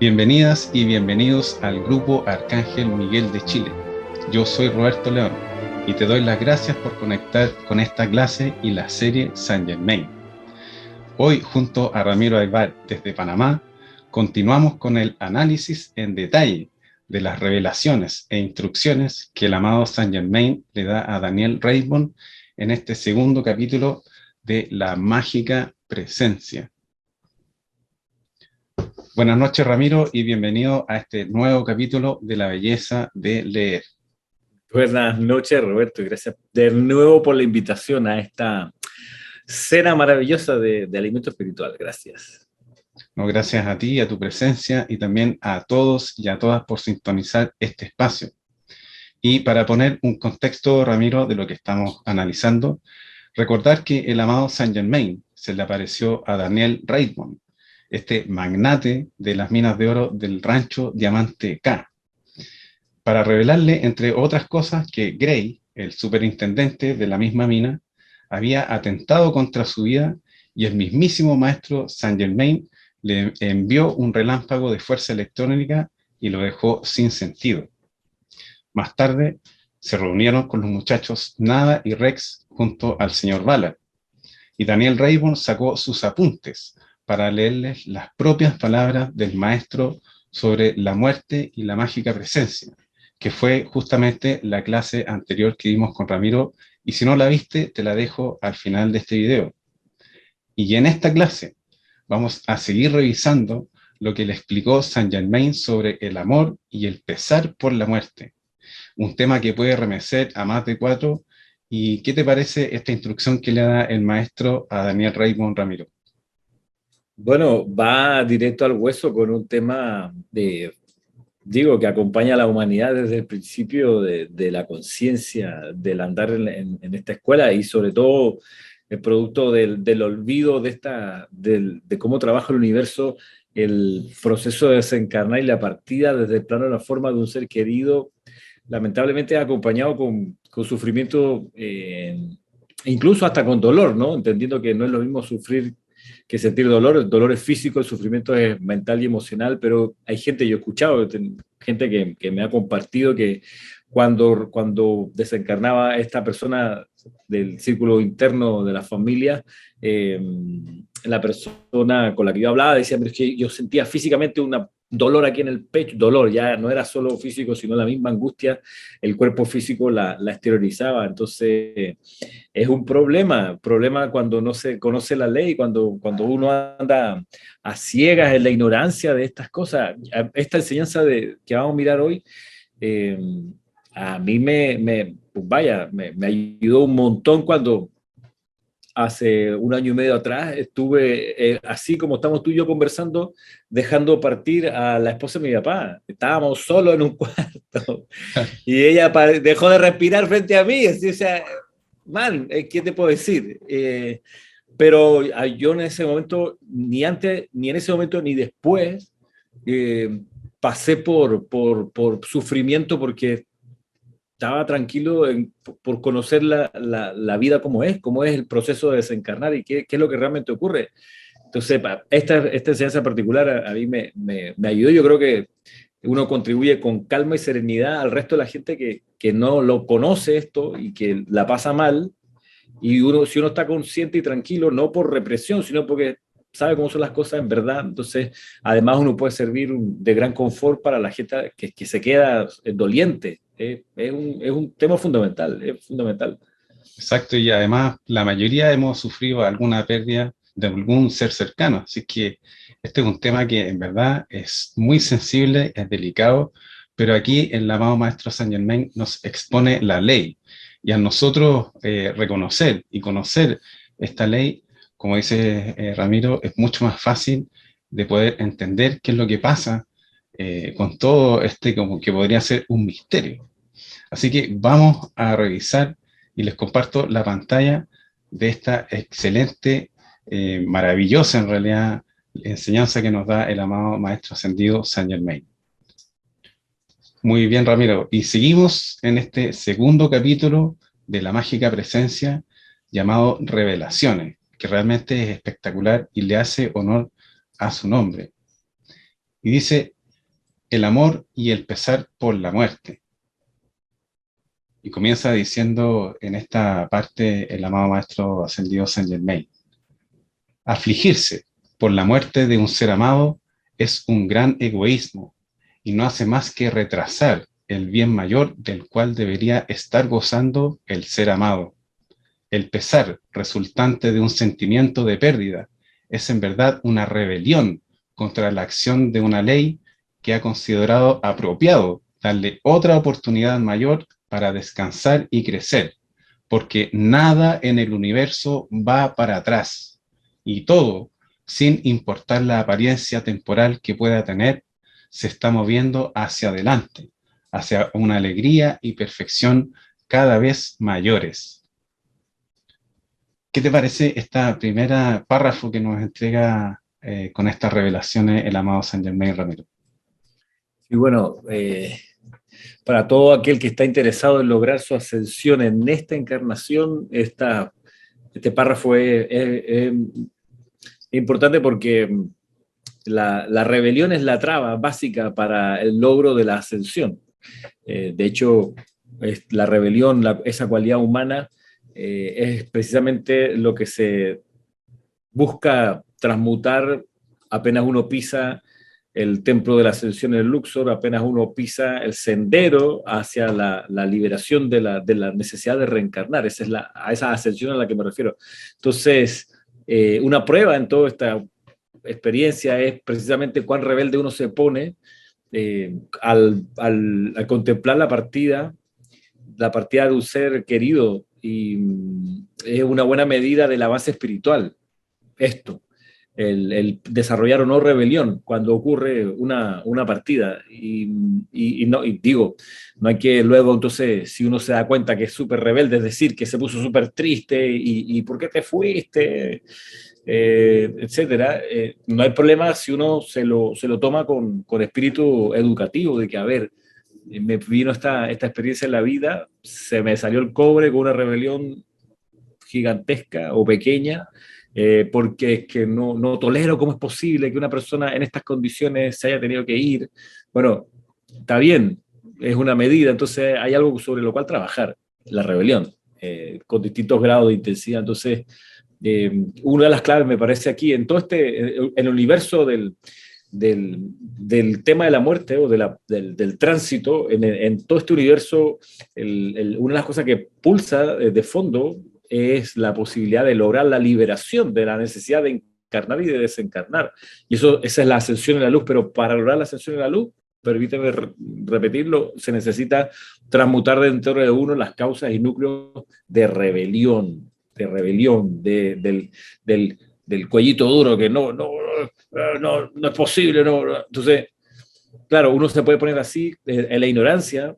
Bienvenidas y bienvenidos al Grupo Arcángel Miguel de Chile. Yo soy Roberto León y te doy las gracias por conectar con esta clase y la serie Saint Germain. Hoy, junto a Ramiro Aybar desde Panamá, continuamos con el análisis en detalle de las revelaciones e instrucciones que el amado Saint Germain le da a Daniel Raymond en este segundo capítulo de La Mágica Presencia. Buenas noches, Ramiro, y bienvenido a este nuevo capítulo de La Belleza de Leer. Buenas noches, Roberto, y gracias de nuevo por la invitación a esta cena maravillosa de alimento espiritual. Gracias. No, gracias a ti, a tu presencia, y también a todos y a todas por sintonizar este espacio. Y para poner un contexto, Ramiro, de lo que estamos analizando, recordar que el amado Saint Germain se le apareció a Daniel Raymond, este magnate de las minas de oro del rancho Diamante K, para revelarle, entre otras cosas, que Gray, el superintendente de la misma mina, había atentado contra su vida y el mismísimo maestro Saint Germain le envió un relámpago de fuerza electrónica y lo dejó sin sentido. Más tarde se reunieron con los muchachos Nada y Rex junto al señor Ballard, y Daniel Raymond sacó sus apuntes para leerles las propias palabras del maestro sobre la muerte y la mágica presencia, que fue justamente la clase anterior que vimos con Ramiro, y si no la viste, te la dejo al final de este video. Y en esta clase vamos a seguir revisando lo que le explicó Saint Germain sobre el amor y el pesar por la muerte, un tema que puede remecer a más de 4. ¿Y qué te parece esta instrucción que le da el maestro a Daniel Raymond, Ramiro? Bueno, va directo al hueso con un tema que acompaña a la humanidad desde el principio de la conciencia, del andar en esta escuela y sobre todo el producto del olvido de cómo trabaja el universo, el proceso de desencarnar y la partida desde el plano de la forma de un ser querido, lamentablemente acompañado con sufrimiento, incluso hasta con dolor, ¿no? Entendiendo que no es lo mismo sufrir que sentir dolor. El dolor es físico, el sufrimiento es mental y emocional, pero hay gente, yo he escuchado, gente que me ha compartido que cuando desencarnaba esta persona del círculo interno de la familia, la persona con la que yo hablaba decía, pero es que yo sentía físicamente un dolor aquí en el pecho, dolor, ya no era solo físico, sino la misma angustia, el cuerpo físico la exteriorizaba. Entonces, es un problema cuando no se conoce la ley, cuando uno anda a ciegas en la ignorancia de estas cosas. Esta enseñanza que vamos a mirar hoy, eh, a mí me ayudó un montón cuando hace un año y medio atrás estuve, así como estamos tú y yo conversando, dejando partir a la esposa de mi papá. Estábamos solos en un cuarto y ella dejó de respirar frente a mí. Así, o sea, man, ¿qué te puedo decir? Pero yo en ese momento, ni antes, ni en ese momento, ni después, pasé por sufrimiento porque estaba tranquilo por conocer la vida como es el proceso de desencarnar y qué es lo que realmente ocurre. Entonces, esta enseñanza particular a mí me ayudó. Yo creo que uno contribuye con calma y serenidad al resto de la gente que no lo conoce esto y que la pasa mal. Y si uno está consciente y tranquilo, no por represión, sino porque sabe cómo son las cosas en verdad, entonces además uno puede servir de gran confort para la gente que se queda doliente. Es un tema fundamental, es fundamental. Exacto, y además la mayoría hemos sufrido alguna pérdida de algún ser cercano, así que este es un tema que en verdad es muy sensible, es delicado, pero aquí el amado Maestro Saint Germain nos expone la ley, y a nosotros reconocer y conocer esta ley, como dice Ramiro, es mucho más fácil de poder entender qué es lo que pasa con todo este como que podría ser un misterio. Así que vamos a revisar y les comparto la pantalla de esta excelente, maravillosa en realidad, enseñanza que nos da el amado Maestro Ascendido Saint Germain. Muy bien, Ramiro. Y seguimos en este segundo capítulo de la mágica presencia llamado Revelaciones, que realmente es espectacular y le hace honor a su nombre. y dice, el amor y el pesar por la muerte. Y comienza diciendo en esta parte el amado Maestro Ascendido Saint Germain, afligirse por la muerte de un ser amado es un gran egoísmo y no hace más que retrasar el bien mayor del cual debería estar gozando el ser amado. El pesar resultante de un sentimiento de pérdida es en verdad una rebelión contra la acción de una ley que ha considerado apropiado darle otra oportunidad mayor para descansar y crecer, porque nada en el universo va para atrás y todo, sin importar la apariencia temporal que pueda tener, se está moviendo hacia adelante, hacia una alegría y perfección cada vez mayores. ¿Qué te parece esta primera párrafo que nos entrega con estas revelaciones el amado Saint Germain Ramiro? Y bueno, para todo aquel que está interesado en lograr su ascensión en esta encarnación, este párrafo es importante porque la rebelión es la traba básica para el logro de la ascensión. De hecho, la rebelión, esa cualidad humana, es precisamente lo que se busca transmutar apenas uno pisa el templo de la ascensión en el Luxor, apenas uno pisa el sendero hacia la liberación de la necesidad de reencarnar. A esa ascensión a la que me refiero. Entonces, una prueba en toda esta experiencia es precisamente cuán rebelde uno se pone al contemplar la partida de un ser querido, y es una buena medida del avance espiritual esto, el desarrollar o no rebelión cuando ocurre una partida. Y digo, no hay que luego, entonces, si uno se da cuenta que es súper rebelde, es decir, que se puso súper triste y ¿por qué te fuiste? Etcétera. No hay problema si uno se lo toma con espíritu educativo, de que, a ver, me vino esta experiencia en la vida, se me salió el cobre con una rebelión gigantesca o pequeña, porque es que no tolero cómo es posible que una persona en estas condiciones se haya tenido que ir. Bueno, está bien, es una medida, entonces hay algo sobre lo cual trabajar, la rebelión, con distintos grados de intensidad. Entonces, una de las claves me parece aquí, en todo en el universo del tema de la muerte o del tránsito, en todo este universo, una de las cosas que pulsa de fondo es la posibilidad de lograr la liberación de la necesidad de encarnar y de desencarnar. Y esa es la ascensión en la luz, pero para lograr la ascensión en la luz, permíteme repetirlo, se necesita transmutar dentro de uno las causas y núcleos de rebelión, del cuellito duro, que no es posible. Entonces, claro, uno se puede poner así en la ignorancia,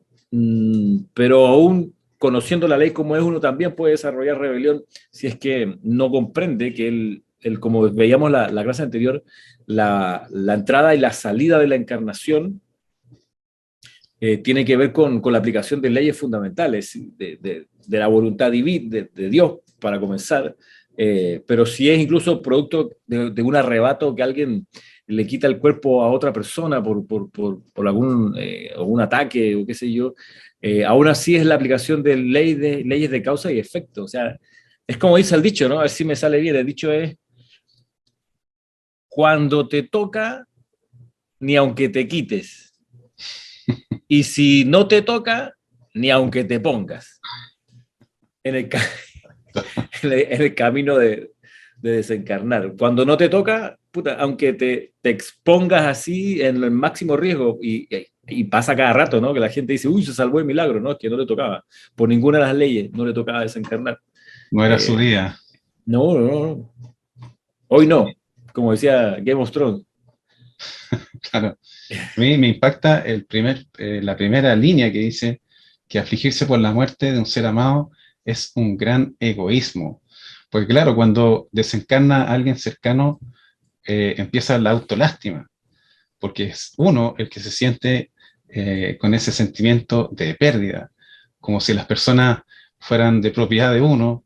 pero aún conociendo la ley como es, uno también puede desarrollar rebelión si es que no comprende que como veíamos la clase anterior, la entrada y la salida de la encarnación tiene que ver con la aplicación de leyes fundamentales, de la voluntad divina, de Dios, para comenzar, pero si es incluso producto de un arrebato que alguien le quita el cuerpo a otra persona por algún ataque o qué sé yo, aún así es la aplicación de leyes de causa y efecto. O sea, es como dice el dicho, ¿no? A ver si me sale bien. El dicho es, cuando te toca, ni aunque te quites. Y si no te toca, ni aunque te pongas. En el, en el camino de desencarnar. Cuando no te toca, puta, aunque te expongas así en el máximo riesgo, y pasa cada rato, ¿no? Que la gente dice, uy, se salvó de milagro, ¿no? Es que no le tocaba. Por ninguna de las leyes no le tocaba desencarnar. No era su día. No. Hoy no, como decía Game of Thrones. Claro. A mí me impacta la primera línea que dice que afligirse por la muerte de un ser amado es un gran egoísmo. Porque claro, cuando desencarna a alguien cercano, empieza la autolástima, porque es uno el que se siente con ese sentimiento de pérdida, como si las personas fueran de propiedad de uno,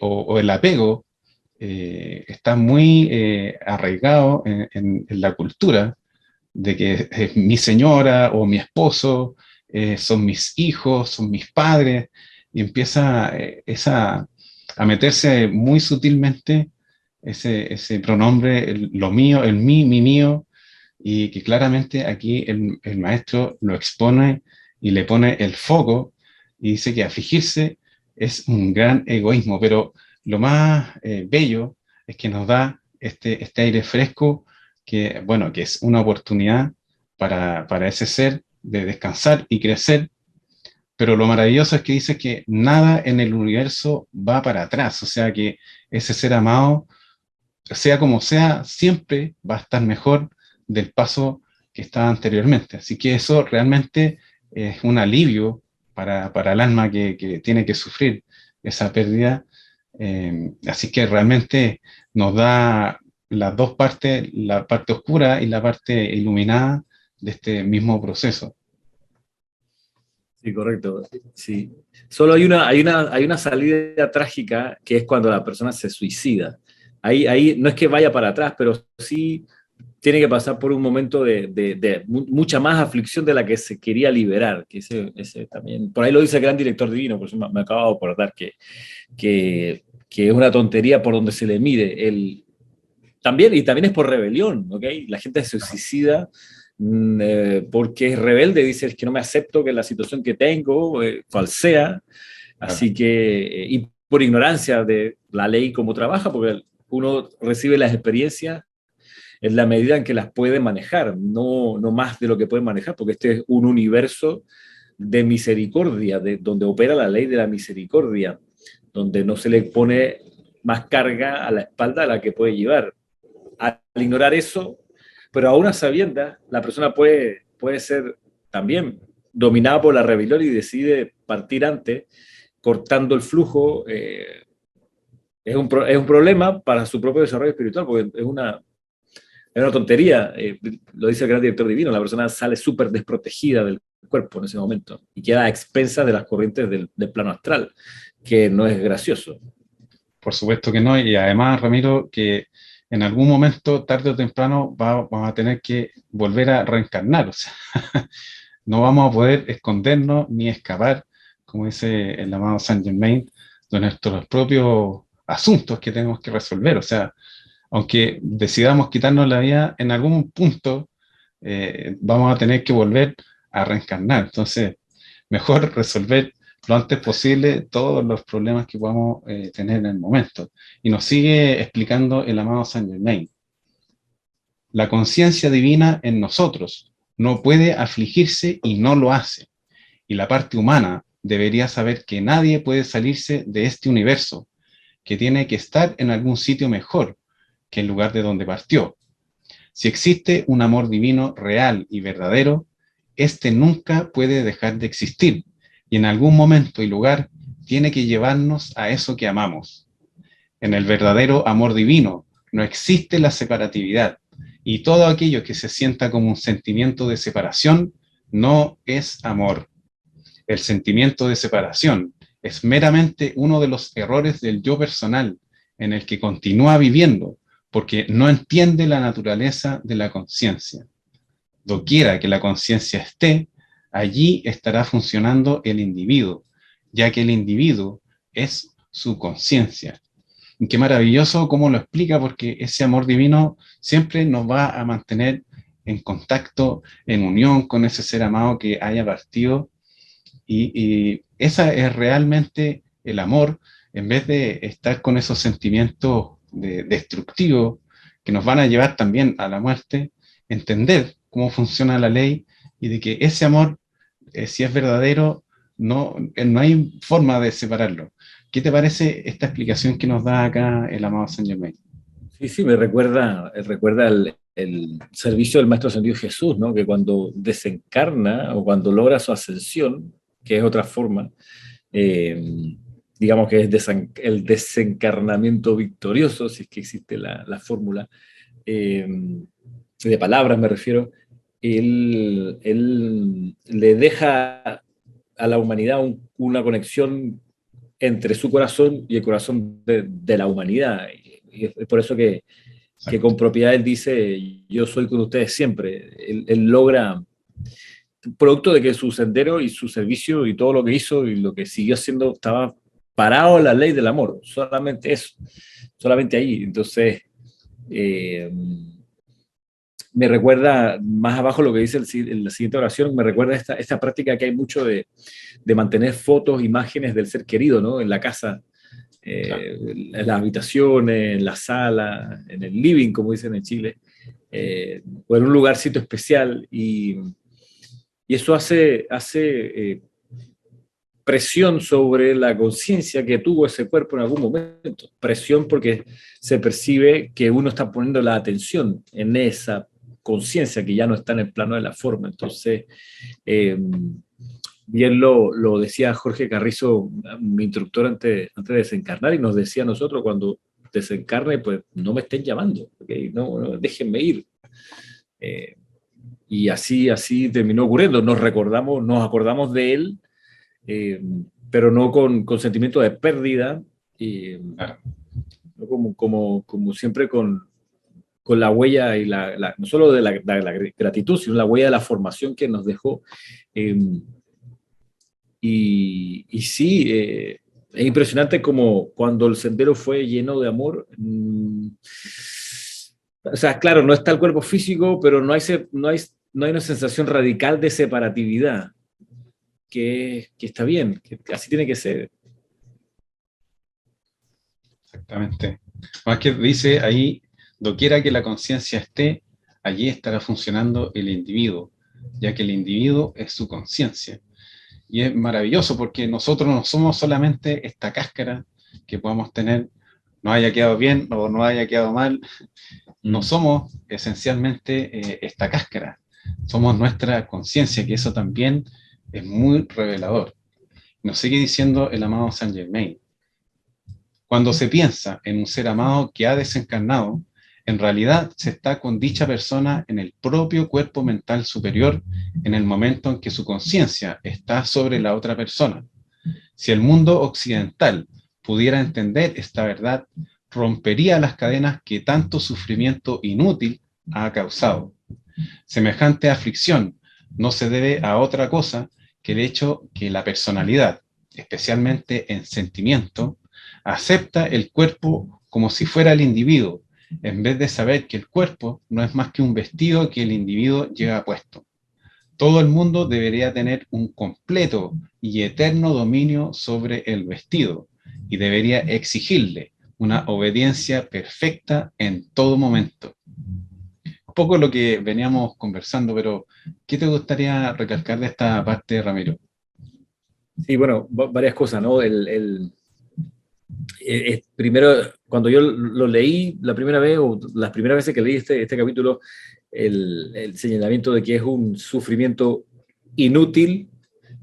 o el apego está muy arraigado en la cultura de que es mi señora o mi esposo, son mis hijos, son mis padres, y empieza a meterse muy sutilmente ese pronombre, lo mío, el mí, mi mío, y que claramente aquí el maestro lo expone y le pone el foco y dice que afligirse es un gran egoísmo, pero lo más bello es que nos da este aire fresco que, bueno, que es una oportunidad para ese ser de descansar y crecer, pero lo maravilloso es que dice que nada en el universo va para atrás, o sea que ese ser amado, sea como sea, siempre va a estar mejor del paso que estaba anteriormente. Así que eso realmente es un alivio para el alma que tiene que sufrir esa pérdida. Así que realmente nos da las dos partes, la parte oscura y la parte iluminada de este mismo proceso. Sí, correcto. Sí. Solo hay una salida trágica que es cuando la persona se suicida. Ahí no es que vaya para atrás, pero sí tiene que pasar por un momento de mucha más aflicción de la que se quería liberar. Que ese también, por ahí lo dice el gran director divino, por eso me acabo de acordar que es una tontería por donde se le mire. También, y también es por rebelión, ¿ok? La gente se suicida porque es rebelde, dice, es que no me acepto que la situación que tengo falsea, Claro. así que, y por ignorancia de la ley como trabaja, porque uno recibe las experiencias en la medida en que las puede manejar, no más de lo que puede manejar, porque este es un universo de misericordia, donde opera la ley de la misericordia, donde no se le pone más carga a la espalda a la que puede llevar. Al ignorar eso, pero aún a sabiendas, la persona puede ser también dominada por la rebelión y decide partir antes, cortando el flujo. Es un problema para su propio desarrollo espiritual, porque es una tontería. Lo dice el gran director divino, la persona sale súper desprotegida del cuerpo en ese momento y queda a expensas de las corrientes del plano astral, que no es gracioso. Por supuesto que no, y además, Ramiro, que en algún momento, tarde o temprano, vamos a tener que volver a reencarnar, o sea, no vamos a poder escondernos ni escapar, como dice el amado Saint Germain, de nuestros propios asuntos que tenemos que resolver, o sea, aunque decidamos quitarnos la vida, en algún punto vamos a tener que volver a reencarnar, entonces, mejor resolver lo antes posible todos los problemas que podamos tener en el momento. Y nos sigue explicando el amado Saint Germain. La conciencia divina en nosotros no puede afligirse y no lo hace. Y la parte humana debería saber que nadie puede salirse de este universo, que tiene que estar en algún sitio mejor que el lugar de donde partió. Si existe un amor divino real y verdadero, este nunca puede dejar de existir y en algún momento y lugar tiene que llevarnos a eso que amamos. En el verdadero amor divino no existe la separatividad y todo aquello que se sienta como un sentimiento de separación no es amor. El sentimiento de separación es meramente uno de los errores del yo personal en el que continúa viviendo porque no entiende la naturaleza de la conciencia. Doquiera que la conciencia esté, allí estará funcionando el individuo, ya que el individuo es su conciencia. Y qué maravilloso cómo lo explica, porque ese amor divino siempre nos va a mantener en contacto, en unión con ese ser amado que haya partido. Y esa es realmente el amor, en vez de estar con esos sentimientos destructivos que nos van a llevar también a la muerte, entender cómo funciona la ley y de que ese amor, si es verdadero, no hay forma de separarlo. ¿Qué te parece esta explicación que nos da acá el amado Saint Germain? Sí, sí, recuerda el servicio del Maestro Ascendido Jesús, ¿no? Que cuando desencarna o cuando logra su ascensión, que es otra forma, eh, digamos que es el desencarnamiento victorioso, si es que existe la fórmula, eh, de palabras me refiero, él le deja a la humanidad una conexión entre su corazón y el corazón de la humanidad. Y es por eso que que con propiedad él dice, yo soy con ustedes siempre. Él logra, producto de que su sendero y su servicio y todo lo que hizo y lo que siguió haciendo estaba parado en la ley del amor, solamente eso, solamente ahí. Entonces, eh, me recuerda más abajo lo que dice en la siguiente oración, me recuerda esta práctica que hay mucho de mantener fotos, imágenes del ser querido, ¿no? En la casa, Claro. en las habitaciones, en la sala, en el living, como dicen en Chile, o en un lugarcito especial. Y eso hace presión sobre la conciencia que tuvo ese cuerpo en algún momento. Presión porque se percibe que uno está poniendo la atención en esa conciencia que ya no está en el plano de la forma. Entonces, eh, bien lo decía Jorge Carrizo, mi instructor antes de desencarnar, y nos decía a nosotros cuando desencarne, pues no me estén llamando, ¿okay? No, déjenme ir. Eh, y así terminó ocurriendo. Nos acordamos de él, eh, pero no con sentimiento de pérdida, Claro. no como siempre con la huella y no solo de la gratitud, sino la huella de la formación que nos dejó. Eh, y sí, es impresionante como cuando el sendero fue lleno de amor. O sea, claro, no está el cuerpo físico, pero no hay una sensación radical de separatividad, que está bien, que así tiene que ser. Exactamente. Más que dice ahí, doquiera que la conciencia esté, allí estará funcionando el individuo, ya que el individuo es su conciencia. Y es maravilloso porque nosotros no somos solamente esta cáscara que podamos tener, no haya quedado bien o no haya quedado mal, no somos esencialmente esta cáscara, somos nuestra conciencia, que eso también es muy revelador. Nos sigue diciendo el amado Saint Germain. Cuando se piensa en un ser amado que ha desencarnado, en realidad se está con dicha persona en el propio cuerpo mental superior en el momento en que su conciencia está sobre la otra persona. Si el mundo occidental pudiera entender esta verdad, rompería las cadenas que tanto sufrimiento inútil ha causado. Semejante aflicción no se debe a otra cosa que el hecho que la personalidad, especialmente en sentimiento, acepta el cuerpo como si fuera el individuo, en vez de saber que el cuerpo no es más que un vestido que el individuo lleva puesto. Todo el mundo debería tener un completo y eterno dominio sobre el vestido y debería exigirle una obediencia perfecta en todo momento. Un poco lo que veníamos conversando, pero ¿qué te gustaría recalcar de esta parte, Ramiro? Sí, bueno, varias cosas, ¿no? Primero, cuando yo lo leí la primera vez, o las primeras veces que leí este capítulo, el señalamiento de que es un sufrimiento inútil,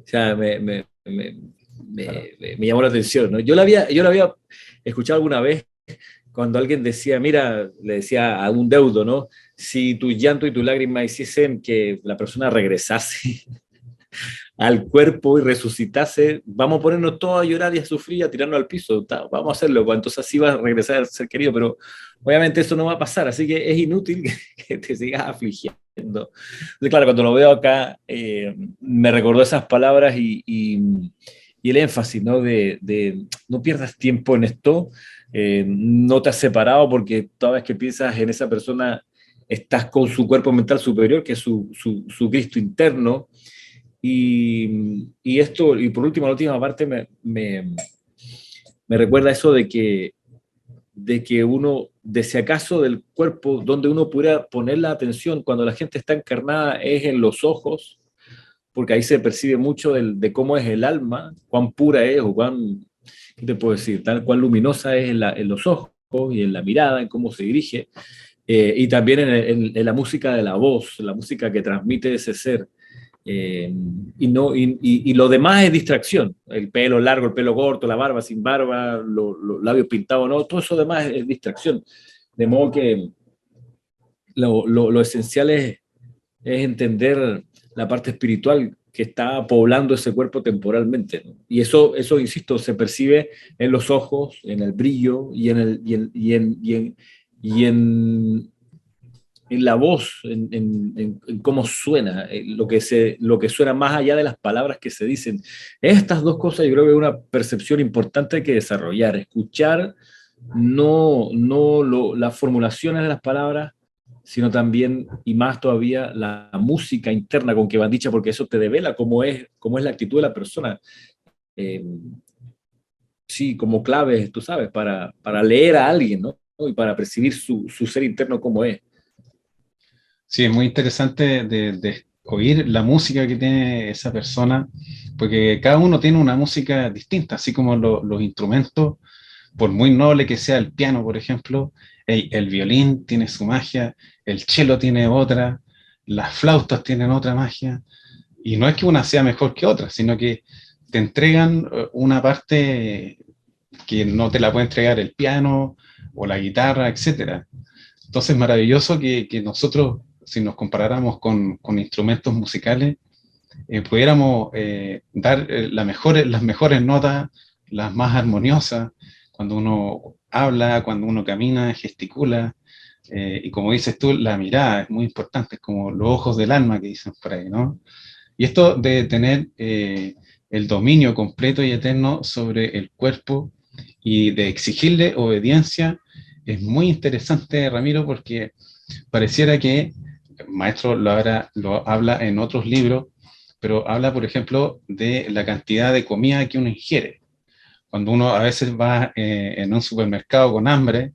o sea, me llamó la atención, ¿no? Yo lo había escuchado alguna vez cuando alguien decía, mira, le decía a un deudo, ¿no? Si tu llanto y tu lágrima hiciesen que la persona regresase al cuerpo y resucitase, vamos a ponernos todos a llorar y a sufrir y a tirarnos al piso, vamos a hacerlo, pues entonces así va a regresar el ser querido, pero obviamente eso no va a pasar, así que es inútil que te sigas afligiendo. Entonces, claro, cuando lo veo acá, me recordó esas palabras y el énfasis, ¿no? De no pierdas tiempo en esto, no te has separado porque toda vez que piensas en esa persona, estás con su cuerpo mental superior, que es su Cristo interno, y por último, la última parte me recuerda eso de que uno, de si acaso del cuerpo, donde uno pudiera poner la atención cuando la gente está encarnada es en los ojos, porque ahí se percibe mucho de cómo es el alma, cuán pura es o ¿qué te puedo decir? Cuán luminosa es en los ojos y en la mirada, en cómo se dirige, y también en la música de la voz, la música que transmite ese ser. Y lo demás es distracción. El pelo largo, el pelo corto, la barba sin barba, los labios pintados, no, todo eso demás es distracción. De modo que lo esencial es entender la parte espiritual que está poblando ese cuerpo temporalmente, ¿no? Y eso, insisto, se percibe en los ojos, en el brillo y y en la voz, en cómo suena, lo que suena más allá de las palabras que se dicen. Estas dos cosas yo creo que es una percepción importante que desarrollar, escuchar no las formulaciones de las palabras, sino también, y más todavía, la música interna con que van dichas, porque eso te devela cómo es la actitud de la persona. Eh, sí, como claves, tú sabes, para leer a alguien, ¿no? Y para percibir su ser interno como es. Sí, es muy interesante de oír la música que tiene esa persona, porque cada uno tiene una música distinta, así como los instrumentos, por muy noble que sea el piano, por ejemplo, el violín tiene su magia, el cello tiene otra, las flautas tienen otra magia, y no es que una sea mejor que otra, sino que te entregan una parte que no te la puede entregar el piano o la guitarra, etcétera. Entonces, es maravilloso que nosotros, si nos comparáramos con instrumentos musicales, pudiéramos dar las mejores notas, las más armoniosas, cuando uno habla, cuando uno camina, gesticula, y como dices tú, la mirada es muy importante, es como los ojos del alma que dicen por ahí, ¿no? Y esto de tener el dominio completo y eterno sobre el cuerpo y de exigirle obediencia es muy interesante, Ramiro, porque pareciera que el maestro lo habla en otros libros, pero habla, por ejemplo, de la cantidad de comida que uno ingiere. Cuando uno a veces va en un supermercado con hambre,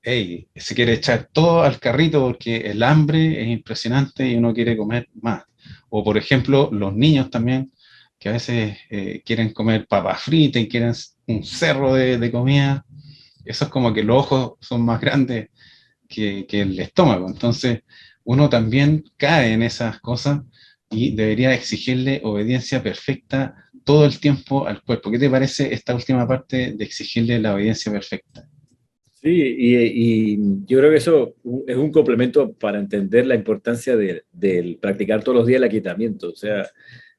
hey, se quiere echar todo al carrito porque el hambre es impresionante y uno quiere comer más. O, por ejemplo, los niños también, que a veces quieren comer papas fritas y quieren un cerro de comida. Eso es como que los ojos son más grandes que el estómago. Entonces, uno también cae en esas cosas y debería exigirle obediencia perfecta todo el tiempo al cuerpo. ¿Qué te parece esta última parte de exigirle la obediencia perfecta? Sí, y yo creo que eso es un complemento para entender la importancia del practicar todos los días el aquietamiento. O sea,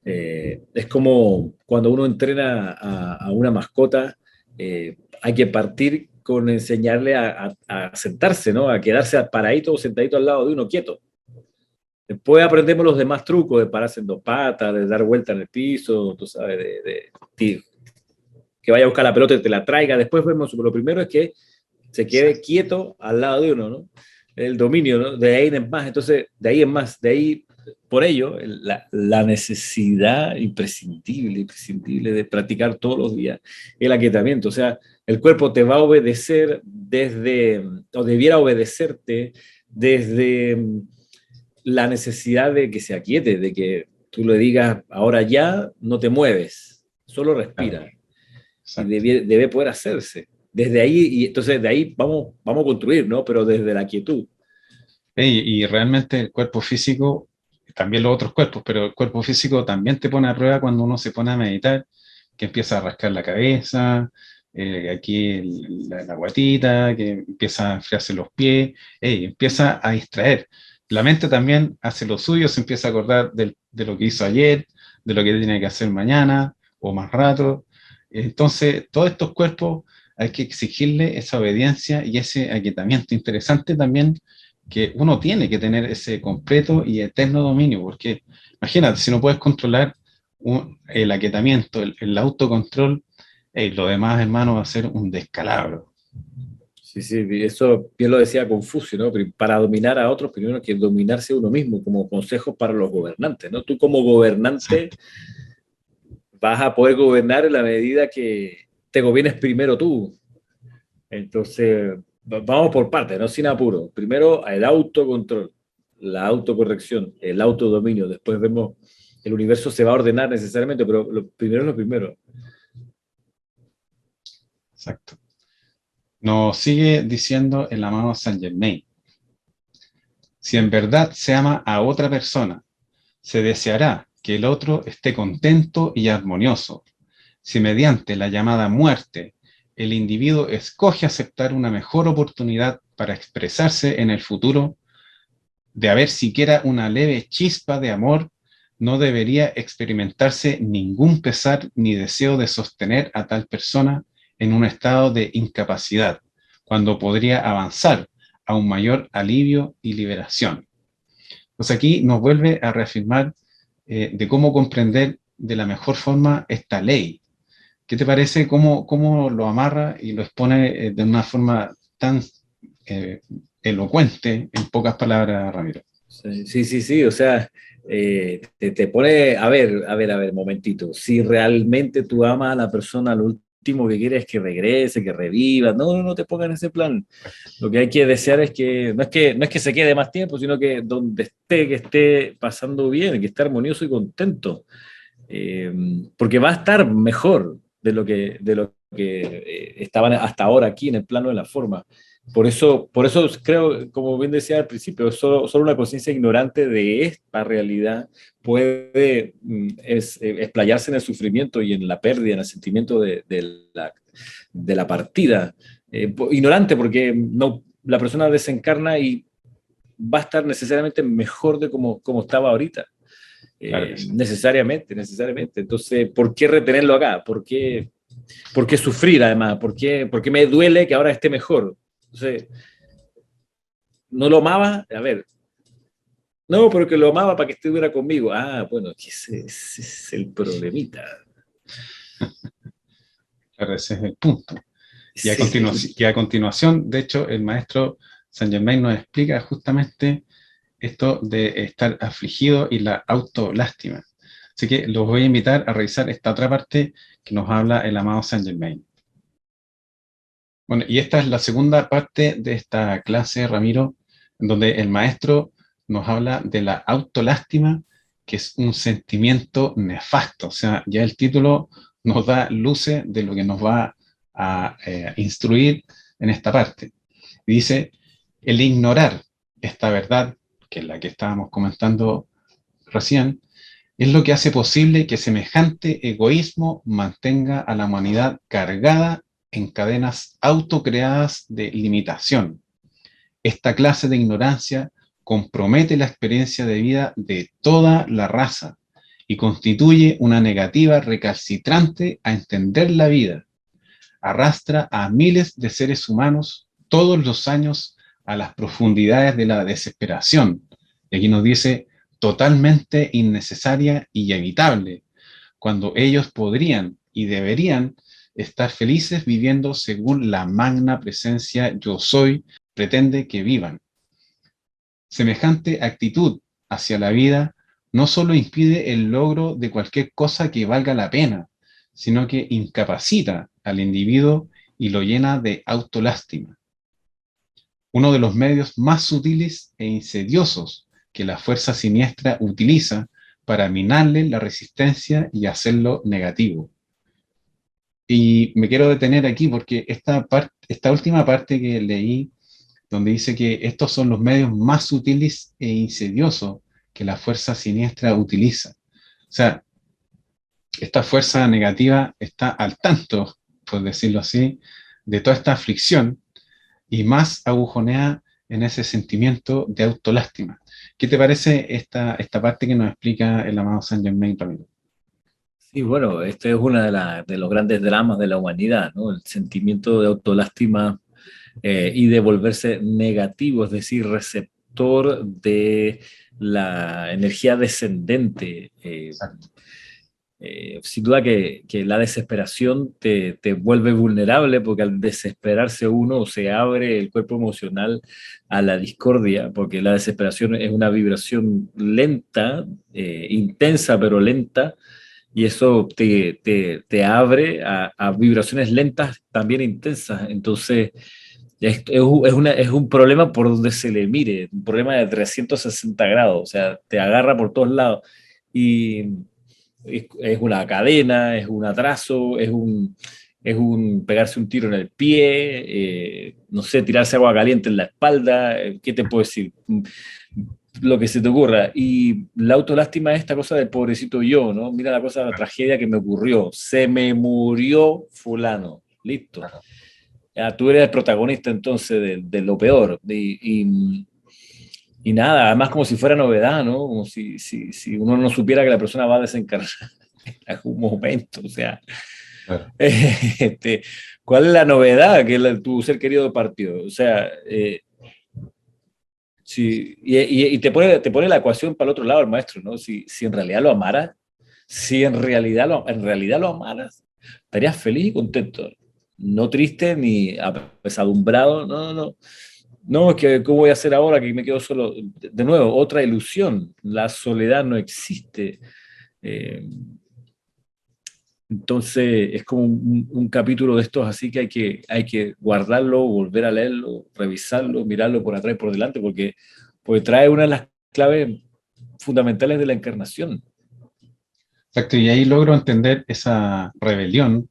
es como cuando uno entrena a una mascota, hay que partir con enseñarle a sentarse, ¿no? A quedarse paradito o sentadito al lado de uno, quieto. Después aprendemos los demás trucos de pararse en dos patas, de dar vuelta en el piso, tú sabes, que vaya a buscar la pelota y te la traiga. Después vemos, lo primero es que se quede Exacto. quieto al lado de uno, ¿no? El dominio, ¿no? De ahí en más, entonces, de ahí en más, de ahí, por ello, la necesidad imprescindible de practicar todos los días el aquietamiento. O sea, el cuerpo te va a obedecer desde, o debiera obedecerte desde la necesidad de que se aquiete, de que tú le digas, ahora ya no te mueves, solo Claro, respira. Y exacto. debe poder hacerse. Desde ahí, y entonces de ahí vamos a construir, ¿no? Pero desde la quietud. Y realmente el cuerpo físico, también los otros cuerpos, pero el cuerpo físico también te pone a prueba cuando uno se pone a meditar, que empieza a rascar la cabeza, aquí la guatita, que empieza a enfriarse los pies, empieza a distraer. La mente también hace lo suyo, se empieza a acordar de lo que hizo ayer, de lo que tiene que hacer mañana o más rato. Entonces, todos estos cuerpos hay que exigirle esa obediencia y ese aquietamiento. Interesante también que uno tiene que tener ese completo y eterno dominio, porque imagínate, si no puedes controlar el aquietamiento, el autocontrol, lo demás, hermano, va a ser un descalabro. Sí, sí, eso bien lo decía Confucio, ¿no? Para dominar a otros, primero hay que dominarse uno mismo, como consejo para los gobernantes, ¿no? Tú como gobernante Exacto, vas a poder gobernar en la medida que te gobiernes primero tú. Entonces, vamos por partes, ¿no? Sin apuro. Primero, el autocontrol, la autocorrección, el autodominio. Después vemos, el universo se va a ordenar necesariamente, pero lo primero es lo primero. exacto. Nos sigue diciendo el amado Saint Germain, si en verdad se ama a otra persona, se deseará que el otro esté contento y armonioso. Si mediante la llamada muerte el individuo escoge aceptar una mejor oportunidad para expresarse en el futuro, de haber siquiera una leve chispa de amor, no debería experimentarse ningún pesar ni deseo de sostener a tal persona en un estado de incapacidad, cuando podría avanzar a un mayor alivio y liberación. Pues aquí nos vuelve a reafirmar de cómo comprender de la mejor forma esta ley. ¿Qué te parece cómo lo amarra y lo expone de una forma tan eh, elocuente, en pocas palabras, Ramiro? Sí, o sea, te pone, a ver, momentito, si realmente tú amas a la persona, lo último que quieres es que regrese, que reviva, no te pongas en ese plan. Lo que hay que desear es que no es que se quede más tiempo, sino que donde esté, que esté pasando bien, que esté armonioso y contento. Eh, Porque va a estar mejor de lo que estaban hasta ahora aquí en el plano de la forma. Por eso creo, como bien decía al principio, solo una conciencia ignorante de esta realidad puede explayarse en el sufrimiento y en la pérdida, en el sentimiento de la partida. Ignorante porque no, la persona desencarna y va a estar necesariamente mejor de como estaba ahorita. Claro que sí. Necesariamente. Entonces, ¿por qué retenerlo acá? Por qué sufrir además? Por qué me duele que ahora esté mejor? Entonces, ¿no lo amaba? A ver, no, porque lo amaba para que estuviera conmigo. Ah, bueno, que ese es el problemita. Claro, ese es el punto. Sí, Y a continuación, de hecho, el maestro Saint Germain nos explica justamente esto de estar afligido y la autolástima. Así que los voy a invitar a revisar esta otra parte que nos habla el amado Saint Germain. Bueno, y esta es la segunda parte de esta clase, Ramiro, en donde el maestro nos habla de la autolástima, que es un sentimiento nefasto. O sea, ya el título nos da luces de lo que nos va a instruir en esta parte. Y dice, el ignorar esta verdad, que es la que estábamos comentando recién, es lo que hace posible que semejante egoísmo mantenga a la humanidad cargada en cadenas autocreadas de limitación. Esta clase de ignorancia compromete la experiencia de vida de toda la raza y constituye una negativa recalcitrante a entender la vida. Arrastra a miles de seres humanos todos los años a las profundidades de la desesperación. Y aquí nos dice, totalmente innecesaria y evitable, cuando ellos podrían y deberían estar felices viviendo según la magna presencia yo soy pretende que vivan. Semejante actitud hacia la vida no solo impide el logro de cualquier cosa que valga la pena, sino que incapacita al individuo y lo llena de autolástima. Uno de los medios más sutiles e insidiosos que la fuerza siniestra utiliza para minarle la resistencia y hacerlo negativo. Y me quiero detener aquí porque esta última parte que leí, donde dice que estos son los medios más sutiles e insidiosos que la fuerza siniestra utiliza. O sea, esta fuerza negativa está al tanto, por decirlo así, de toda esta aflicción y más agujonea en ese sentimiento de autolástima. ¿Qué te parece esta parte que nos explica el amado Saint Germain, Ramiro? sí, bueno, este es uno de los grandes dramas de la humanidad, ¿no? El sentimiento de autolástima y de volverse negativo, es decir, receptor de la energía descendente. Exacto. Sin duda que la desesperación te vuelve vulnerable porque al desesperarse uno se abre el cuerpo emocional a la discordia, porque la desesperación es una vibración lenta, intensa pero lenta, y eso te abre a vibraciones lentas también intensas. Entonces, es un problema por donde se le mire, un problema de 360 grados, o sea, te agarra por todos lados. Y es una cadena, es un atraso, es un pegarse un tiro en el pie, no sé, tirarse agua caliente en la espalda, ¿qué te puedo decir? Lo que se te ocurra. Y la autolástima es esta cosa del pobrecito yo, ¿no? Mira la cosa, la tragedia que me ocurrió. Se me murió fulano. Listo. Claro. Ya, tú eres el protagonista entonces de lo peor. Y nada, además como si fuera novedad, ¿no? Como si uno no supiera que la persona va a desencarnar en algún momento. O sea, Claro. este, ¿cuál es la novedad que tu ser querido partió? O sea, Sí, y te pone la ecuación para el otro lado el maestro, ¿no? Si en realidad lo amaras, si en realidad lo amaras, estarías feliz y contento. No triste ni apesadumbrado, no, no, no. No, es que ¿cómo voy a hacer ahora que me quedo solo? De nuevo, otra ilusión. La soledad no existe. Eh, entonces es como un capítulo de estos así que hay que guardarlo, volver a leerlo, revisarlo, mirarlo por atrás y por delante, porque trae una de las claves fundamentales de la encarnación. Exacto, y ahí logro entender esa rebelión,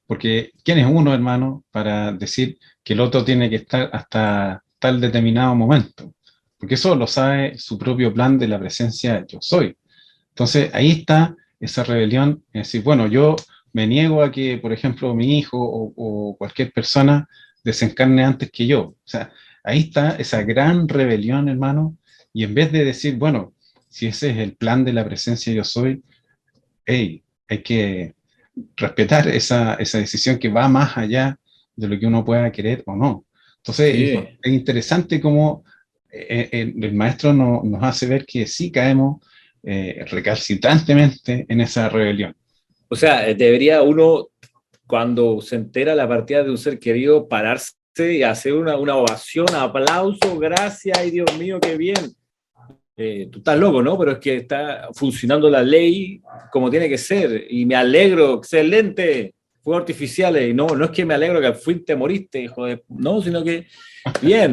porque ¿quién es uno, hermano, para decir que el otro tiene que estar hasta tal determinado momento? Porque eso lo sabe su propio plan de la presencia yo soy. Entonces, ahí está esa rebelión, es decir, bueno, yo me niego a que, por ejemplo, mi hijo o cualquier persona desencarne antes que yo. O sea, ahí está esa gran rebelión, hermano, y en vez de decir, bueno, si ese es el plan de la presencia yo soy, hey, hay que respetar esa decisión que va más allá de lo que uno pueda querer o no. Entonces, Sí. es interesante cómo el maestro nos hace ver que sí caemos recalcitrantemente en esa rebelión. O sea, debería uno, cuando se entera la partida de un ser querido, pararse y hacer una ovación, aplauso, gracias, ay Dios mío, qué bien. Tú estás loco, ¿no? Pero es que está funcionando la ley como tiene que ser. Y me alegro, excelente, fuegos artificiales. Y no, no es que me alegro que al fin te moriste, hijo de... No, sino que, bien,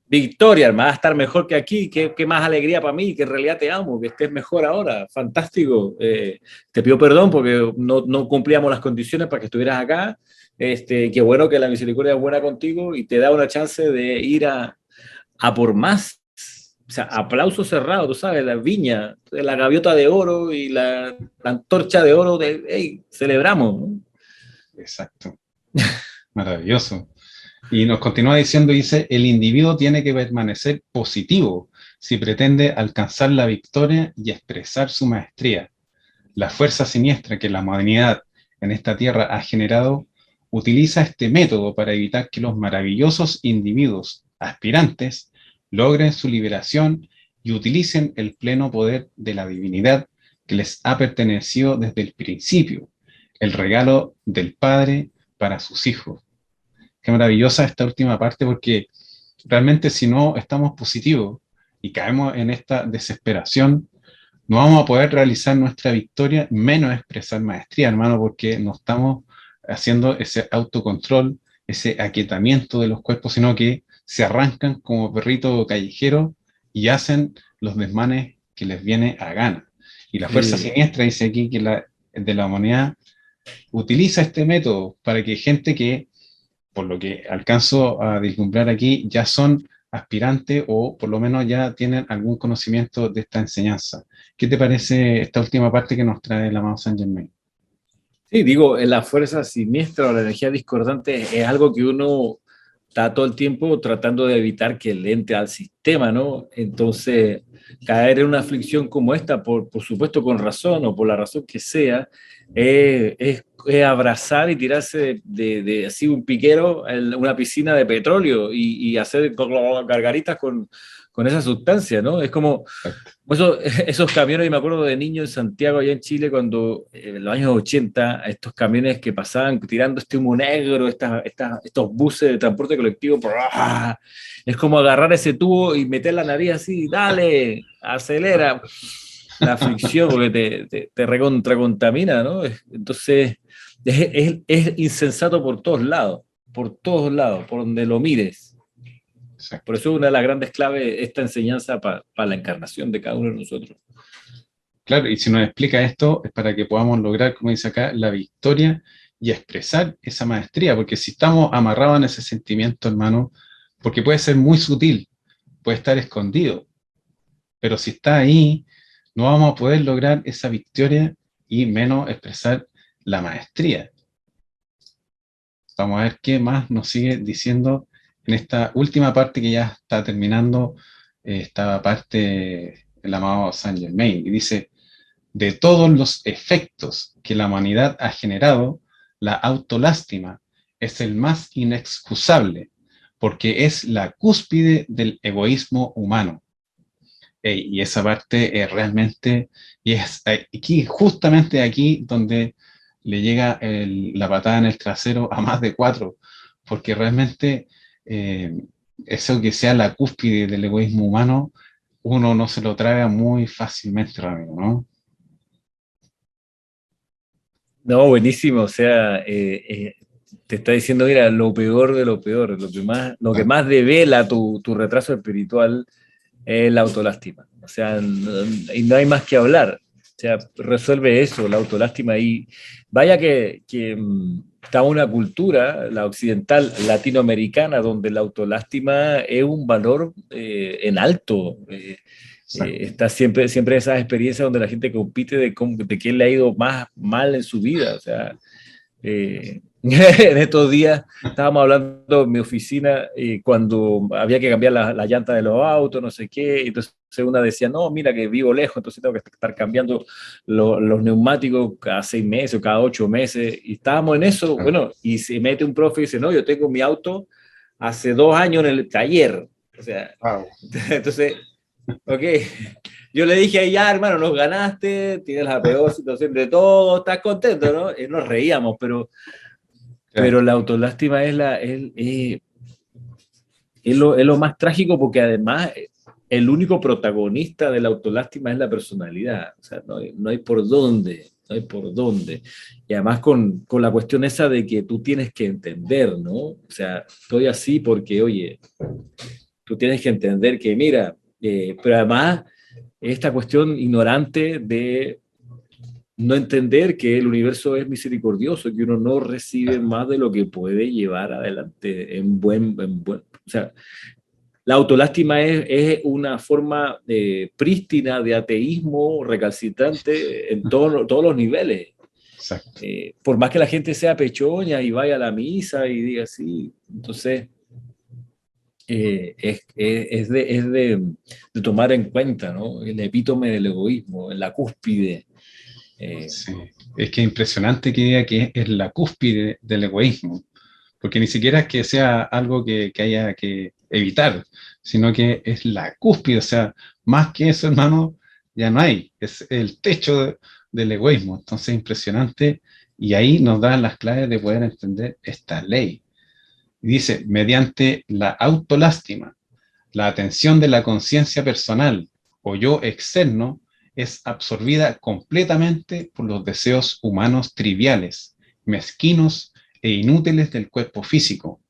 victoria, hermano, va a estar mejor que aquí. Qué más alegría para mí, que en realidad te amo, que estés mejor ahora. Fantástico. Te pido perdón porque no cumplíamos las condiciones para que estuvieras acá. Qué bueno que la misericordia es buena contigo y te da una chance de ir a por más. O sea, aplauso cerrado, tú sabes, la viña, la gaviota de oro y la antorcha de oro de, hey, celebramos, ¿no? Exacto, maravilloso. Y nos continúa diciendo, dice, el individuo tiene que permanecer positivo si pretende alcanzar la victoria y expresar su maestría. La fuerza siniestra que la modernidad en esta tierra ha generado utiliza este método para evitar que los maravillosos individuos aspirantes logren su liberación y utilicen el pleno poder de la divinidad que les ha pertenecido desde el principio, el regalo del Padre para sus hijos. Qué maravillosa esta última parte porque realmente si no estamos positivos y caemos en esta desesperación, no vamos a poder realizar nuestra victoria, menos expresar maestría, hermano, porque no estamos haciendo ese autocontrol, ese aquietamiento de los cuerpos, sino que se arrancan como perrito callejero y hacen los desmanes que les viene a gana. Y la fuerza Sí. siniestra dice aquí que de la humanidad utiliza este método para que gente que, por lo que alcanzo a vislumbrar aquí, ya son aspirantes o por lo menos ya tienen algún conocimiento de esta enseñanza. ¿Qué te parece esta última parte que nos trae el amado Saint Germain? Sí, digo, la fuerza siniestra o la energía discordante es algo que uno está todo el tiempo tratando de evitar que le entre al sistema, ¿no? Entonces, caer en una aflicción como esta, por supuesto con razón o por la razón que sea, es abrazar y tirarse de así un piquero en una piscina de petróleo y hacer gargaritas con esa sustancia, ¿no? Es como esos camiones, y me acuerdo de niño en Santiago, allá en Chile, cuando en los años 80, estos camiones que pasaban tirando este humo negro, estos buses de transporte colectivo, ¡ah! Es como agarrar ese tubo y meter la nariz así, dale, acelera la fricción, porque te recontracontamina, ¿no? Entonces, es insensato por todos lados, por donde lo mires. Por Exacto. eso una de las grandes claves esta enseñanza para la encarnación de cada uno de nosotros. Claro, y si nos explica esto es para que podamos lograr, como dice acá, la victoria y expresar esa maestría, porque si estamos amarrados en ese sentimiento, hermano, porque puede ser muy sutil, puede estar escondido, pero si está ahí, no vamos a poder lograr esa victoria y menos expresar la maestría. Vamos a ver qué más nos sigue diciendo en esta última parte que ya está terminando, esta parte el amado Saint Germain, y dice, de todos los efectos que la humanidad ha generado, la autolástima es el más inexcusable, porque es la cúspide del egoísmo humano. Y esa parte es realmente, y es aquí, justamente aquí donde le llega la patada en el trasero a más de 4, porque realmente eh, eso que sea la cúspide del egoísmo humano, uno no se lo traga muy fácilmente, Ramiro, ¿no? No, buenísimo. O sea, te está diciendo, mira, lo peor de lo peor, lo que Ah, más devela tu retraso espiritual es la autolástima. O sea, y no hay más que hablar. O sea, resuelve eso, la autolástima. Y vaya que está una cultura, la occidental latinoamericana, donde la autolástima es un valor en alto. exacto. Está siempre esas experiencias donde la gente compite de quién le ha ido más mal en su vida. O sea, en estos días estábamos hablando en mi oficina cuando había que cambiar la llanta de los autos, no sé qué, entonces una decía, no, mira que vivo lejos, entonces tengo que estar cambiando los neumáticos cada 6 meses o cada 8 meses, y estábamos en eso, Ah, bueno, y se mete un profe y dice, no, yo tengo mi auto hace 2 años en el taller, o sea, wow. entonces, ok, yo le dije, ya hermano, nos ganaste, tienes la peor situación de todo, estás contento, ¿no? Y nos reíamos, pero Claro, la autolástima es lo más trágico porque además el único protagonista de la autolástima es la personalidad. O sea, no hay por dónde, no hay por dónde. Y además con la cuestión esa de que tú tienes que entender, ¿no? O sea, estoy así porque, oye, tú tienes que entender que, mira, pero además esta cuestión ignorante de no entender que el universo es misericordioso, que uno no recibe claro. más de lo que puede llevar adelante o sea, la autolástima es una forma prístina de ateísmo recalcitrante en todos los niveles. Exacto. Por más que la gente sea pechoña y vaya a la misa y diga así, entonces es de tomar en cuenta, ¿no? El epítome del egoísmo, la cúspide. Eh, Sí. Es que es impresionante que diga que es la cúspide del egoísmo, porque ni siquiera es que sea algo que haya que evitar, sino que es la cúspide, o sea, más que eso, hermano, ya no hay, es el techo del egoísmo. Entonces, impresionante, y ahí nos dan las claves de poder entender esta ley. Y dice, mediante la autolástima, la atención de la conciencia personal o yo externo es absorbida completamente por los deseos humanos triviales, mezquinos e inútiles del cuerpo físico,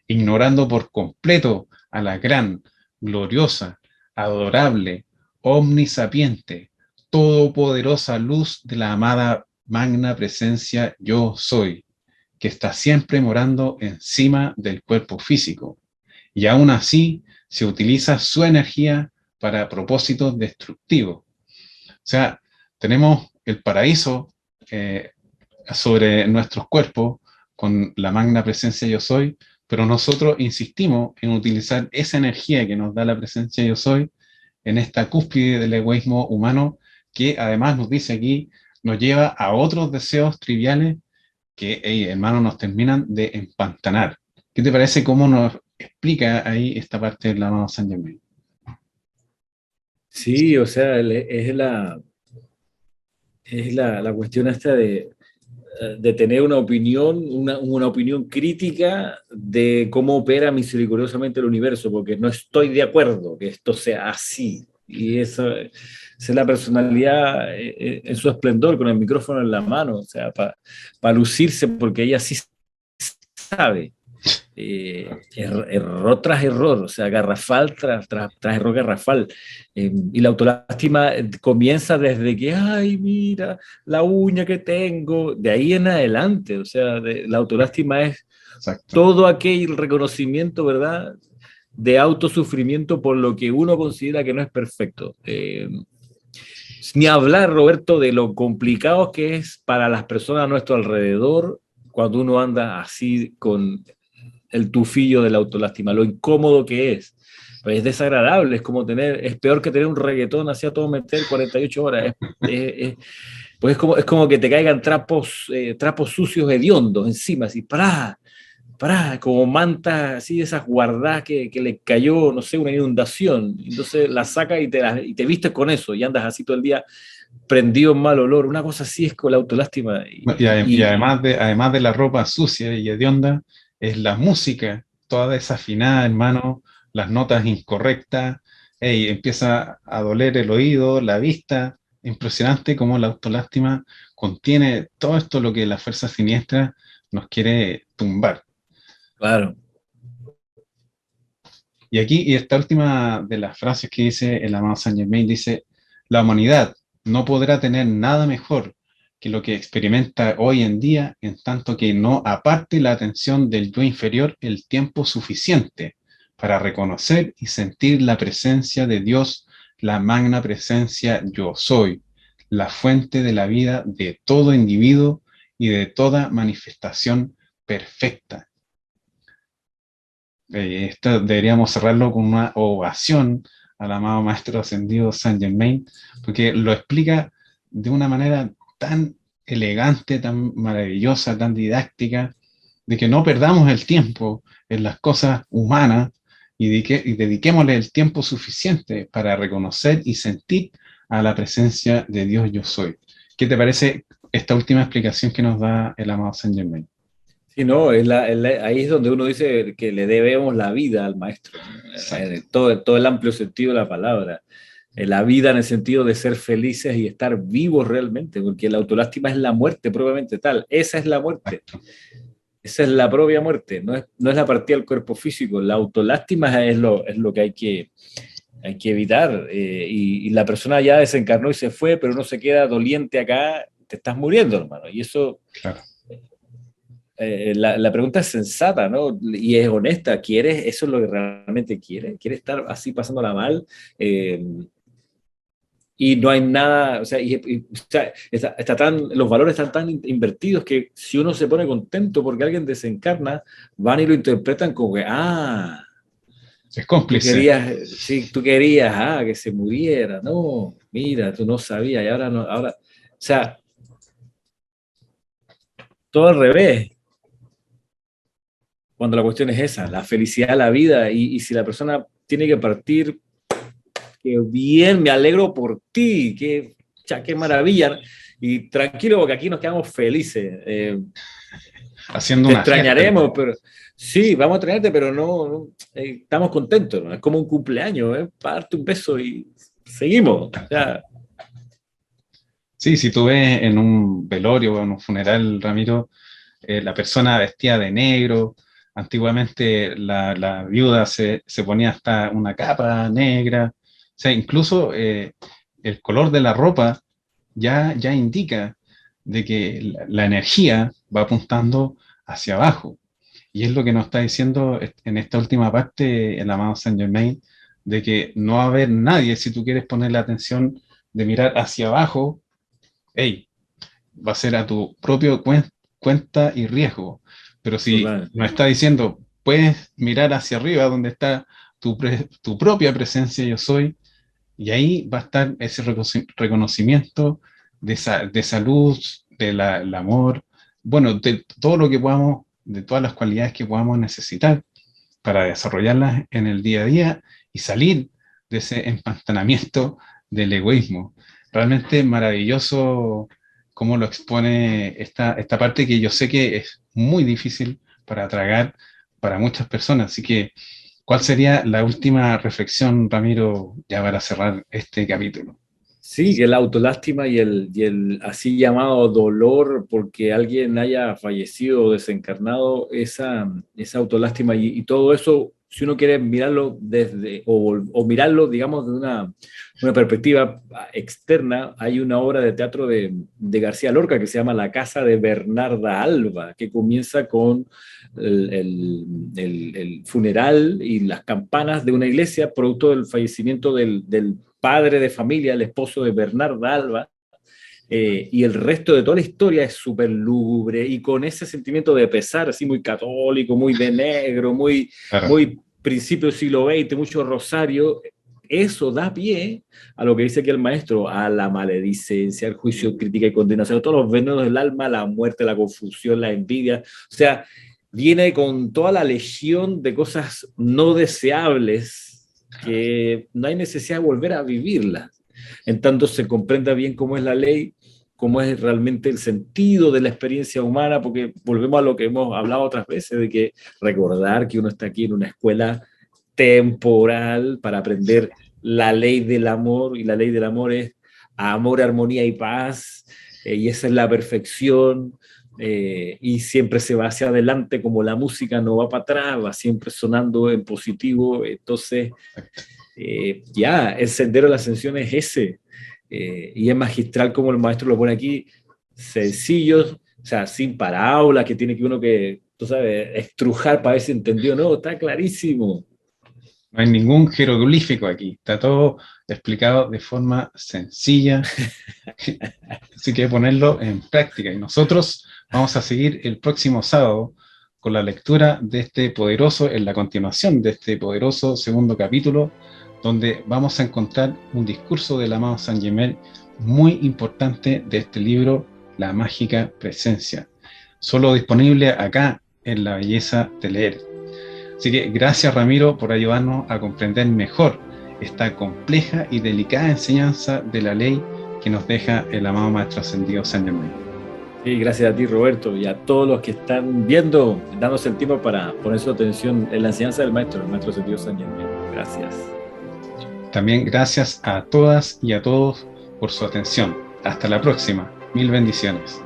ignorando por completo a la gran, gloriosa, adorable, omnisapiente, todopoderosa luz de la amada magna presencia yo soy, que está siempre morando encima del cuerpo físico y aún así se utiliza su energía para propósitos destructivos. O sea, tenemos el paraíso eh, sobre nuestros cuerpos con la magna presencia yo soy, pero nosotros insistimos en utilizar esa energía que nos da la presencia yo soy en esta cúspide del egoísmo humano que además nos dice aquí, nos lleva a otros deseos triviales que, hey, hermano, nos terminan de empantanar. ¿Qué te parece cómo nos explica ahí esta parte del amado San Germain? sí, o sea, la cuestión esta de tener una opinión crítica de cómo opera misericordiosamente el universo, porque no estoy de acuerdo que esto sea así. Y esa es la personalidad en su esplendor, con el micrófono en la mano, o sea, para lucirse, porque ella sí sabe. Error tras error, o sea, garrafal tras error garrafal. Y la autolástima comienza desde que, ay, mira, la uña que tengo, de ahí en adelante, o sea, la autolástima es Exacto. todo aquel reconocimiento, ¿verdad? De autosufrimiento por lo que uno considera que no es perfecto. Ni hablar, Roberto, de lo complicado que es para las personas a nuestro alrededor cuando uno anda así con el tufillo de la autolástima, lo incómodo que es. Pues es desagradable, es peor que tener un reggaetón hacia todo meter 48 horas. Pues es como que te caigan trapos sucios hediondos encima, así, ¡para! como manta, así, esas guardadas que le cayó, no sé, una inundación. Entonces la sacas y te vistes con eso y andas así todo el día prendido en mal olor. Una cosa así es con la autolástima. Y además de la ropa sucia y hedionda, es la música, toda desafinada, hermano, las notas incorrectas, ey, empieza a doler el oído, la vista. Impresionante cómo la autolástima contiene todo esto lo que la fuerza siniestra nos quiere tumbar. Claro, Y aquí, y esta última de las frases que dice el amado Saint Germain, dice, la humanidad no podrá tener nada mejor que lo que experimenta hoy en día, en tanto que no aparte la atención del yo inferior el tiempo suficiente para reconocer y sentir la presencia de Dios, la magna presencia yo soy, la fuente de la vida de todo individuo y de toda manifestación perfecta. Esto deberíamos cerrarlo con una ovación al amado Maestro Ascendido Saint Germain, porque lo explica de una manera tan elegante, tan maravillosa, tan didáctica, de que no perdamos el tiempo en las cosas humanas y dediquémosle el tiempo suficiente para reconocer y sentir a la presencia de Dios yo soy. ¿Qué te parece esta última explicación que nos da el amado Saint Germain? sí, no, ahí es donde uno dice que le debemos la vida al maestro, ¿no? Exacto. Todo el amplio sentido de la palabra. La vida en el sentido de ser felices y estar vivos realmente, porque la autolástima es la muerte propiamente tal. Esa es la muerte. Exacto. Esa es la propia muerte, no es la partida del cuerpo físico. La autolástima es lo que hay que evitar. Y la persona ya desencarnó y se fue, pero no se queda doliente acá, te estás muriendo, hermano. Y eso, Claro. la pregunta es sensata, ¿no? Y es honesta. ¿Quieres? ¿Eso es lo que realmente quieres? ¿Quieres estar así pasándola mal? Y no hay nada, o sea, o sea, los valores están tan invertidos que si uno se pone contento porque alguien desencarna, van y lo interpretan como que, Es cómplice. sí, tú querías, que se muriera, no, mira, tú no sabías y ahora no, ahora, o sea, todo al revés, cuando la cuestión es esa, la felicidad, la vida, y si la persona tiene que partir, qué bien, me alegro por ti, qué maravilla. Y tranquilo, porque aquí nos quedamos felices. Haciendo Te una fiesta, extrañaremos, hermano. pero sí, vamos a extrañarte, pero estamos contentos, ¿no? Es como un cumpleaños, ¿eh? Para darte un beso y seguimos. O sea, Sí, si tú ves en un velorio o en un funeral, Ramiro, la persona vestida de negro, antiguamente la viuda se ponía hasta una capa negra, o sea, incluso el color de la ropa ya indica de que la energía va apuntando hacia abajo. Y es lo que nos está diciendo en esta última parte el amado Saint Germain, de que no va a haber nadie, si tú quieres poner la atención de mirar hacia abajo, hey, va a ser a tu propio cuenta y riesgo. Pero si total. nos está diciendo, puedes mirar hacia arriba donde está tu propia presencia yo soy, y ahí va a estar ese reconocimiento de esa luz, del amor, bueno, de todo lo que podamos, de todas las cualidades que podamos necesitar para desarrollarlas en el día a día y salir de ese empantanamiento del egoísmo. Realmente maravilloso cómo lo expone esta parte que yo sé que es muy difícil para tragar para muchas personas. Así que, ¿cuál sería la última reflexión, Ramiro, ya para cerrar este capítulo? Sí, que la autolástima y el así llamado dolor porque alguien haya fallecido o desencarnado, esa autolástima y todo eso, si uno quiere mirarlo o mirarlo, digamos, de una perspectiva externa, hay una obra de teatro de García Lorca que se llama La casa de Bernarda Alba, que comienza con el funeral y las campanas de una iglesia producto del fallecimiento del padre de familia, el esposo de Bernarda Alba, y el resto de toda la historia es súper lúgubre y con ese sentimiento de pesar, así muy católico, muy de negro, Claro, muy principio del siglo XX, mucho rosario. Eso da pie a lo que dice aquí el maestro, a la maledicencia, al juicio, crítica y condenación, a todos los venenos del alma, la muerte, la confusión, la envidia. O sea, viene con toda la legión de cosas no deseables que no hay necesidad de volver a vivirlas. En tanto se comprenda bien cómo es la ley, cómo es realmente el sentido de la experiencia humana, porque volvemos a lo que hemos hablado otras veces, de que recordar que uno está aquí en una escuela temporal para aprender la ley del amor, y la ley del amor es amor, armonía y paz, y esa es la perfección, y siempre se va hacia adelante, como la música no va para atrás, va siempre sonando en positivo. Entonces ya, el sendero de la ascensión es ese, y es magistral como el maestro lo pone aquí, sencillo, o sea, sin parábolas, que tiene que uno que, tú sabes, estrujar para ver si entendió. No, está clarísimo. No hay ningún jeroglífico aquí, está todo explicado de forma sencilla, así que ponerlo en práctica. Y nosotros vamos a seguir el próximo sábado con la lectura de este poderoso, en la continuación de este poderoso segundo capítulo, donde vamos a encontrar un discurso del amado Saint Germain muy importante de este libro, La Mágica Presencia, solo disponible acá en La Belleza de Leer. Así que gracias, Ramiro, por ayudarnos a comprender mejor esta compleja y delicada enseñanza de la ley que nos deja el amado Maestro Ascendido Saint Germain. Sí, gracias a ti, Roberto, y a todos los que están viendo, dándose el tiempo para poner su atención en la enseñanza del maestro, el maestro Ascendido Saint Germain. Gracias. También gracias a todas y a todos por su atención. Hasta la próxima. Mil bendiciones.